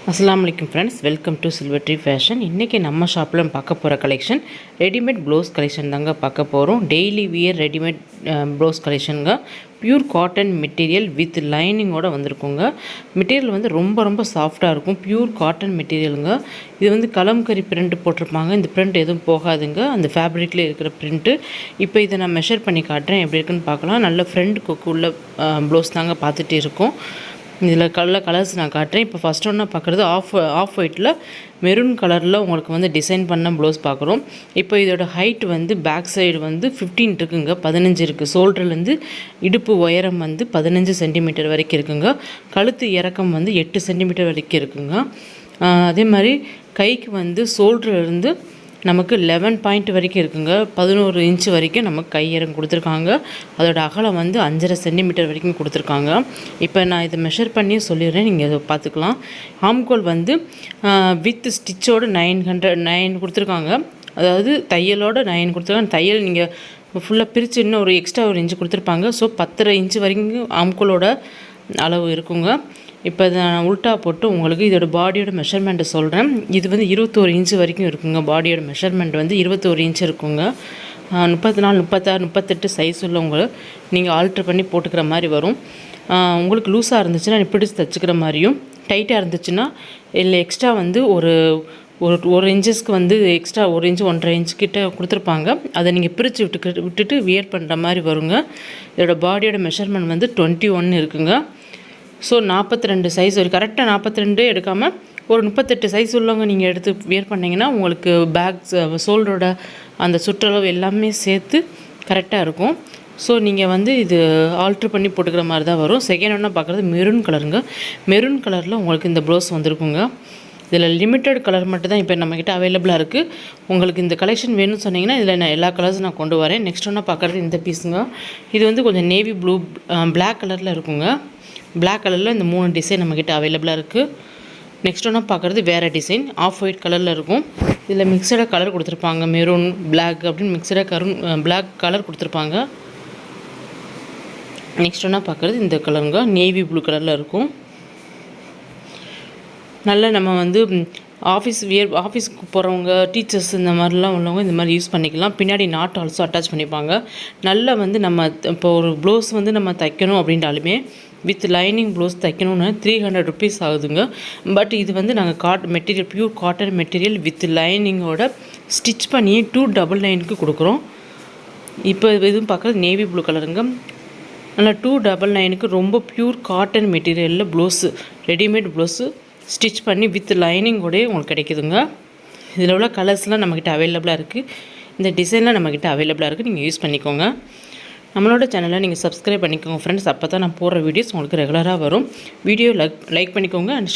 அஸ்ஸலாமு அலைக்கும் friends, welcome to silver tree fashion. இன்றைக்கி நம்ம ஷாப்பில் பார்க்க போகிற கலெக்ஷன் ரெடிமேட் ப்ளவுஸ் கலெக்ஷன் தாங்க பார்க்க போகிறோம். டெய்லி வியர் ரெடிமேட் ப்ளவுஸ் கலெக்ஷனுங்க. பியூர் காட்டன் மெட்டீரியல் வித் லைனிங்கோடு வந்திருக்குங்க. மெட்டீரியல் வந்து ரொம்ப சாஃப்டாக இருக்கும். பியூர் காட்டன் மெட்டீரியலுங்க. இது வந்து கலம்கரி பிரிண்ட் போட்டிருப்பாங்க. இந்த பிரிண்ட் எதுவும் போகாதுங்க, அந்த ஃபேப்ரிக்லேயே இருக்கிற பிரிண்ட்டு. இப்போ இதை நான் மெஷர் பண்ணி காட்டுறேன், எப்படி இருக்குன்னு பார்க்கலாம். நல்ல ஃப்ரண்ட் கொக்கு உள்ள ப்ளவுஸ் தாங்க பார்த்துட்டு இருக்கோம். இதில் கலர்ஸ் நான் காட்டுறேன். இப்போ ஃபஸ்ட் ஒன்றா பார்க்குறது ஆஃப் ஒயிட்டில் மெரூன் கலரில் உங்களுக்கு வந்து டிசைன் பண்ண ப்ளவுஸ் பார்க்குறோம். இப்போ இதோட ஹைட் வந்து பேக் சைடு வந்து 15 இருக்குங்க, 15 இருக்குது. ஷோல்டர்லேருந்து இடுப்பு உயரம் வந்து 15 சென்டிமீட்டர் வரைக்கும் இருக்குங்க. கழுத்து இறக்கம் வந்து 8 சென்டிமீட்டர் வரைக்கும் இருக்குங்க. அதே மாதிரி கைக்கு வந்து ஷோல்டர்லேருந்து நமக்கு 11 பாயிண்ட் வரைக்கும் இருக்குங்க. 11 இன்ச்சு வரைக்கும் நமக்கு கையரம் கொடுத்துருக்காங்க. அதோட அகலம் வந்து 5.5 சென்டிமீட்டர் வரைக்கும் கொடுத்துருக்காங்க. இப்போ நான் இதை மெஷர் பண்ணி சொல்லிடுறேன், நீங்கள் இதை பார்த்துக்கலாம். ஆம்கோல் வந்து வித் ஸ்டிச்சோடு 9 கொடுத்துருக்காங்க. அதாவது தையலோட 9 கொடுத்துருக்காங்க. தையல் நீங்கள் ஃபுல்லாக பிரித்து இன்னும் ஒரு எக்ஸ்ட்ரா ஒரு இன்ச்சு கொடுத்துருப்பாங்க. ஸோ 10.5 இன்ச்சு வரைக்கும் ஆம்கோலோட அளவு இருக்குங்க. இப்போ இதை நான் உல்ட்டா போட்டு உங்களுக்கு இதோட பாடியோட மெஷர்மெண்ட்டை சொல்கிறேன். இது வந்து 21 இன்ச்சு வரைக்கும் இருக்குங்க. பாடியோட மெஷர்மெண்ட் வந்து 21 இன்ச்சு இருக்குங்க. 34, 36, 38 சைஸ் உள்ளவங்க நீங்கள் ஆல்ட்ரு பண்ணி போட்டுக்கிற மாதிரி வரும். உங்களுக்கு லூஸாக இருந்துச்சுன்னா இப்படி தைச்சிக்கிற மாதிரியும், டைட்டாக இருந்துச்சுன்னா இல்லை எக்ஸ்ட்ரா வந்து ஒரு இன்ச்சஸ்க்கு வந்து எக்ஸ்ட்ரா 1 இன்ச்சு 1.5 இன்ச்சு கிட்ட கொடுத்துருப்பாங்க. அதை நீங்கள் பிரித்து விட்டுட்டு வியர் பண்ணுற மாதிரி வருங்க. இதோட பாடியோட மெஷர்மெண்ட் வந்து 21 இருக்குங்க. ஸோ 42 சைஸ் ஒரு கரெக்டாக 42 எடுக்காமல் ஒரு 38 சைஸ் உள்ளவங்க நீங்கள் எடுத்து வியர் பண்ணிங்கன்னா உங்களுக்கு பேக் ஷோல்டரோட அந்த சுற்றளவு எல்லாமே சேர்த்து கரெக்டாக இருக்கும். ஸோ நீங்கள் வந்து இது ஆல்ட்ரு பண்ணி போட்டுக்கிற மாதிரி தான் வரும். செகண்ட் ஒன்றா பார்க்குறது மெரூன் கலருங்க. மெரூன் கலரில் உங்களுக்கு இந்த ப்ளவுஸ் வந்திருக்குங்க. இதில் லிமிட்டட் கலர் மட்டும் தான் இப்போ நம்மக்கிட்ட அவைலபிளாக இருக்குது. உங்களுக்கு இந்த கலெக்ஷன் வேணும்னு சொன்னிங்கன்னா இதில் நான் எல்லா கலர்ஸும் நான் கொண்டு வரேன். நெக்ஸ்ட் ஒன்றா பார்க்குறது இந்த பீஸுங்க. இது வந்து கொஞ்சம் நேவி ப்ளூ பிளாக் கலரில் இருக்குங்க. பிளாக் கலரில் இந்த 3 டிசைன் நம்மக்கிட்ட அவைலபிளாக இருக்குது. நெக்ஸ்ட் ஒன்றா பார்க்குறது வேறு டிசைன் ஆஃப் ஒயிட் கலரில் இருக்கும். இதில் மிக்சடாக கலர் கொடுத்துருப்பாங்க. மெரூன் பிளாக் அப்படின்னு மிக்சடாக பிளாக் கலர் கொடுத்துருப்பாங்க. நெக்ஸ்ட் ஒன்றா பார்க்குறது இந்த கலருங்க, நேவி ப்ளூ கலரில் இருக்கும். நல்லா நம்ம வந்து ஆஃபீஸ்க்கு போகிறவங்க, டீச்சர்ஸ் இந்த மாதிரிலாம் உள்ளவங்க இந்த மாதிரி யூஸ் பண்ணிக்கலாம். பின்னாடி நாட் ஆல்சோ அட்டாச் பண்ணிப்பாங்க. நல்லா வந்து நம்ம இப்போ ஒரு ப்ளவுஸ் வந்து நம்ம தைக்கணும் அப்படின்றாலுமே வித் லைனிங் ப்ளவுஸ் தைக்கணும்னு 300 ருபீஸ் ஆகுதுங்க. பட் இது வந்து நாங்கள் material pure cotton material with லைனிங்கோட ஸ்டிச் பண்ணி 299க்கு கொடுக்குறோம். இப்போ இதுவும் பார்க்குறது நேவி ப்ளூ கலருங்க. நல்லா 299க்கு ரொம்ப பியூர் காட்டன் மெட்டீரியலில் ப்ளவுஸு, ரெடிமேட் ப்ளவுஸு ஸ்டிச் பண்ணி வித் லைனிங்கோடய உங்களுக்கு கிடைக்குதுங்க. இதில் உள்ள கலர்ஸ்லாம் நம்மக்கிட்ட அவைலபிளாக இருக்குது. இந்த டிசைன்லாம் நம்மக்கிட்ட அவைலபிளாக இருக்குது. நீங்கள் யூஸ் பண்ணிக்கோங்க. நம்மளோட சேனலை நீங்கள் சப்ஸ்கிரைப் பண்ணிக்கோங்க ஃப்ரெண்ட்ஸ். அப்போ தான் நான் போடுற வீடியோஸ் உங்களுக்கு ரெகுலராக வரும். வீடியோ லைக் பண்ணிக்கோங்க அண்ட்